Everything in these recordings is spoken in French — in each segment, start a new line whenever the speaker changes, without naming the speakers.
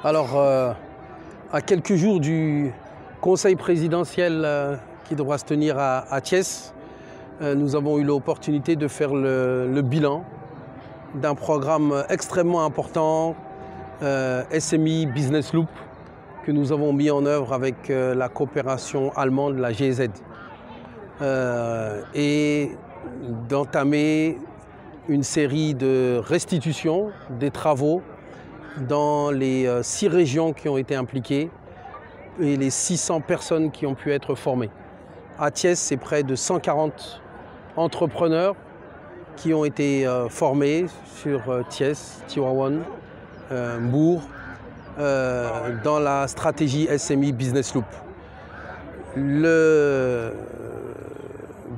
Alors, à quelques jours du conseil présidentiel qui devra se tenir à Thiès, nous avons eu l'opportunité de faire le bilan d'un programme extrêmement important, SMI Business Loop, que nous avons mis en œuvre avec la coopération allemande, la GEZ, et d'entamer une série de restitutions des travaux dans les 6 régions qui ont été impliquées et les 600 personnes qui ont pu être formées. À Thiès, c'est près de 140 entrepreneurs qui ont été formés sur Thiès, Tivaouane, Mbour, dans la stratégie SMI Business Loop. Le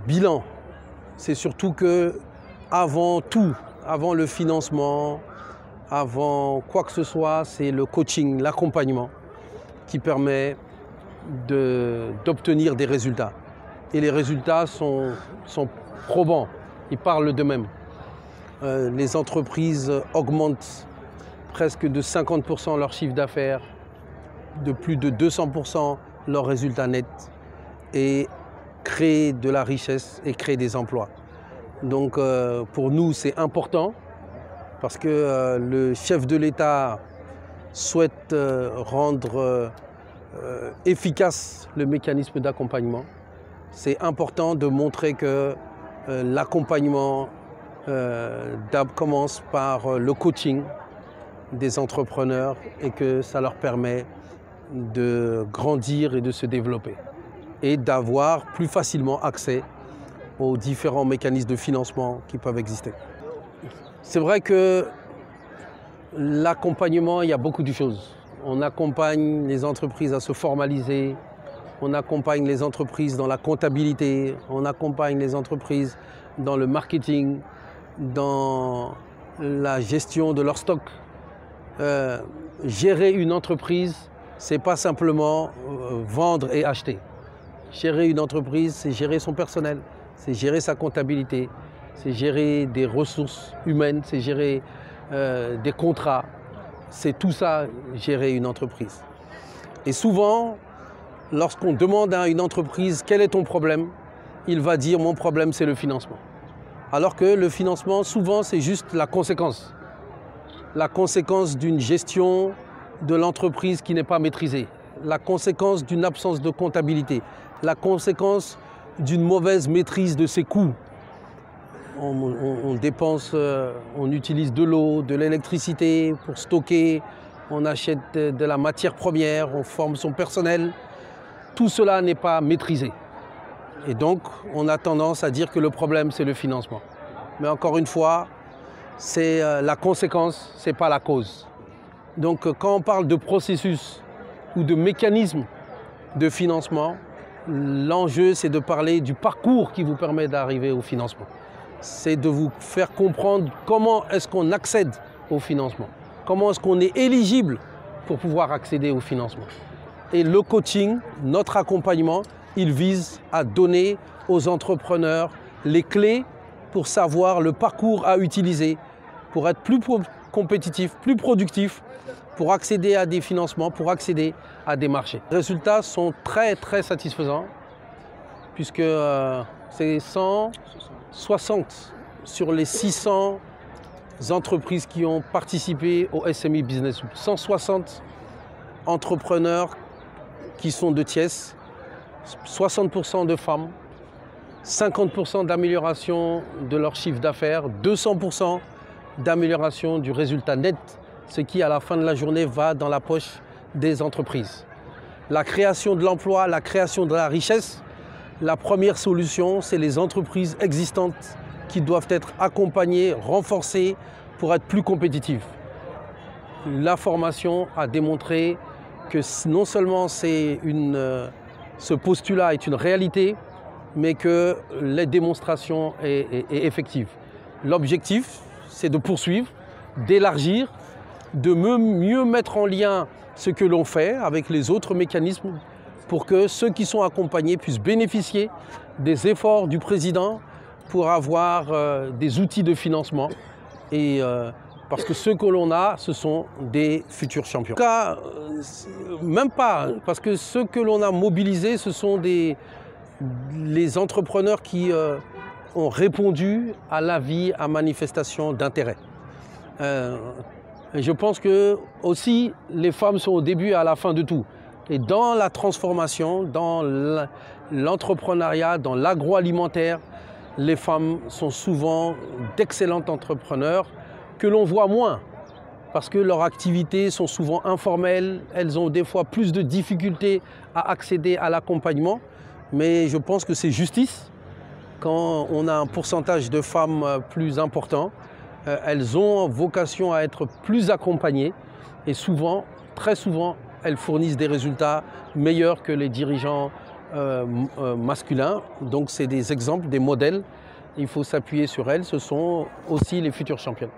bilan, c'est surtout que avant tout, avant le financement, avant quoi que ce soit, c'est le coaching, l'accompagnement qui permet d'obtenir des résultats. Et les résultats sont probants, ils parlent d'eux-mêmes. Les entreprises augmentent presque de 50% leur chiffre d'affaires, de plus de 200% leurs résultats nets, et créent de la richesse et créent des emplois. Donc pour nous, c'est important parce que le chef de l'État souhaite rendre efficace le mécanisme d'accompagnement. C'est important de montrer que l'accompagnement commence par le coaching des entrepreneurs et que ça leur permet de grandir et de se développer et d'avoir plus facilement accès aux différents mécanismes de financement qui peuvent exister. C'est vrai que l'accompagnement, il y a beaucoup de choses. On accompagne les entreprises à se formaliser, on accompagne les entreprises dans la comptabilité, on accompagne les entreprises dans le marketing, dans la gestion de leur stock. Gérer une entreprise, c'est pas simplement vendre et acheter. Gérer une entreprise, c'est gérer son personnel, c'est gérer sa comptabilité, c'est gérer des ressources humaines, c'est gérer des contrats. C'est tout ça, gérer une entreprise. Et souvent, lorsqu'on demande à une entreprise quel est ton problème, il va dire mon problème c'est le financement. Alors que le financement, souvent, c'est juste la conséquence. La conséquence d'une gestion de l'entreprise qui n'est pas maîtrisée. La conséquence d'une absence de comptabilité. La conséquence d'une mauvaise maîtrise de ses coûts. On dépense, on utilise de l'eau, de l'électricité pour stocker, on achète de la matière première, on forme son personnel. Tout cela n'est pas maîtrisé. Et donc, on a tendance à dire que le problème, c'est le financement. Mais encore une fois, c'est la conséquence, ce n'est pas la cause. Donc, quand on parle de processus ou de mécanisme de financement, l'enjeu, c'est de parler du parcours qui vous permet d'arriver au financement. C'est de vous faire comprendre comment est-ce qu'on accède au financement, comment est-ce qu'on est éligible pour pouvoir accéder au financement. Et le coaching, notre accompagnement, il vise à donner aux entrepreneurs les clés pour savoir le parcours à utiliser, pour être plus compétitif, plus productif, pour accéder à des financements, pour accéder à des marchés. Les résultats sont très très satisfaisants puisque c'est 160 sur les 600 entreprises qui ont participé au SMI Business Loop. 160 entrepreneurs qui sont de Thiès, 60% de femmes, 50% d'amélioration de leur chiffre d'affaires, 200% d'amélioration du résultat net, ce qui à la fin de la journée va dans la poche des entreprises. La création de l'emploi, la création de la richesse, la première solution, c'est les entreprises existantes qui doivent être accompagnées, renforcées pour être plus compétitives. La formation a démontré que non seulement ce postulat est une réalité, mais que la démonstration est effective. L'objectif, c'est de poursuivre, d'élargir, de mieux mettre en lien ce que l'on fait avec les autres mécanismes pour que ceux qui sont accompagnés puissent bénéficier des efforts du président pour avoir des outils de financement et Parce que ceux que l'on a, ce sont des futurs champions. En tout cas, même pas, parce que ceux que l'on a mobilisés, ce sont les entrepreneurs qui ont répondu à l'avis, à manifestation d'intérêt. Je pense que aussi les femmes sont au début et à la fin de tout. Et dans la transformation, dans l'entrepreneuriat, dans l'agroalimentaire, les femmes sont souvent d'excellentes entrepreneurs que l'on voit moins parce que leurs activités sont souvent informelles, elles ont des fois plus de difficultés à accéder à l'accompagnement. Mais je pense que c'est justice. Quand on a un pourcentage de femmes plus important, elles ont vocation à être plus accompagnées et souvent, très souvent, elles fournissent des résultats meilleurs que les dirigeants masculins. Donc c'est des exemples, des modèles. Il faut s'appuyer sur elles. Ce sont aussi les futures championnes.